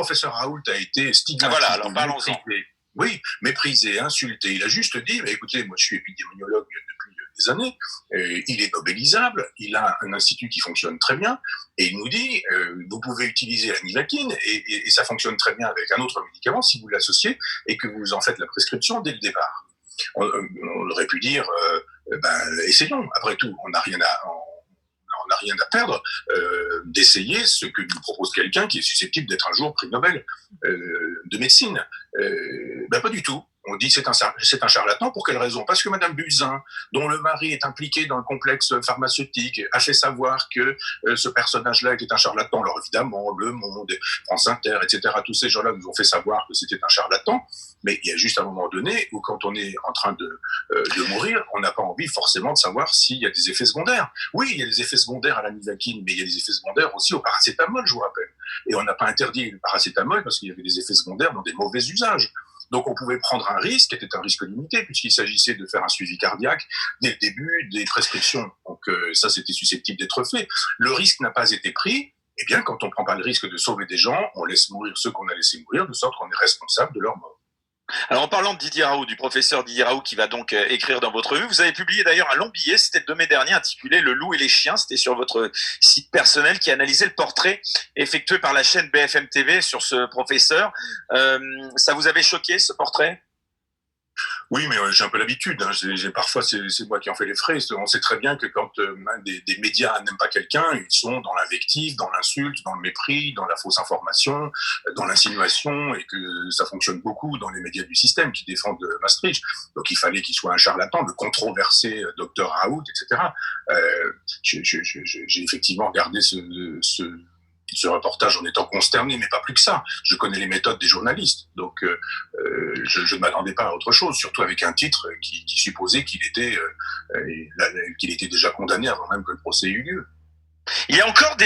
professeur Raoult a été stigmatisé, voilà, alors parlons-en. Oui, méprisé, insulté. Il a juste dit, mais écoutez, moi je suis épidémiologue depuis des années, il est nobélisable, il a un institut qui fonctionne très bien, et il nous dit, vous pouvez utiliser la nivaquine, et ça fonctionne très bien avec un autre médicament si vous l'associez, et que vous en faites la prescription dès le départ. On aurait pu dire, essayons, après tout, on n'a rien à perdre d'essayer ce que nous propose quelqu'un qui est susceptible d'être un jour prix Nobel de médecine. Pas du tout. On dit c'est un charlatan. Pour quelle raison? Parce que Madame Buzyn, dont le mari est impliqué dans le complexe pharmaceutique, a fait savoir que ce personnage-là était un charlatan. Alors évidemment, Le Monde, France Inter, etc., tous ces gens-là nous ont fait savoir que c'était un charlatan. Mais il y a juste un moment donné où quand on est en train de mourir, on n'a pas envie forcément de savoir s'il y a des effets secondaires. Oui, il y a des effets secondaires à la nivaquine, mais il y a des effets secondaires aussi au paracétamol, je vous rappelle. Et on n'a pas interdit le paracétamol parce qu'il y avait des effets secondaires dans des mauvais usages. Donc on pouvait prendre un risque, qui était un risque limité, puisqu'il s'agissait de faire un suivi cardiaque dès le début des prescriptions. Donc ça, c'était susceptible d'être fait. Le risque n'a pas été pris. Eh bien, quand on ne prend pas le risque de sauver des gens, on laisse mourir ceux qu'on a laissés mourir, de sorte qu'on est responsable de leur mort. Alors en parlant de Didier Raoult, du professeur Didier Raoult qui va donc écrire dans votre revue, vous avez publié d'ailleurs un long billet, c'était de mai dernier, intitulé Le loup et les chiens, c'était sur votre site personnel qui analysait le portrait effectué par la chaîne BFM TV sur ce professeur. Ça vous avait choqué ce portrait ? Oui, mais j'ai un peu l'habitude. Parfois, c'est moi qui en fais les frais. On sait très bien que quand des médias n'aiment pas quelqu'un, ils sont dans l'invective, dans l'insulte, dans le mépris, dans la fausse information, dans l'insinuation, et que ça fonctionne beaucoup dans les médias du système qui défendent Maastricht. Donc il fallait qu'il soit un charlatan, le controversé docteur Raoult, etc. J'ai effectivement regardé ce reportage en étant consterné, mais pas plus que ça. Je connais les méthodes des journalistes, donc je ne m'attendais pas à autre chose, surtout avec un titre qui supposait qu'il était déjà condamné avant même que le procès eût lieu. Il y a encore des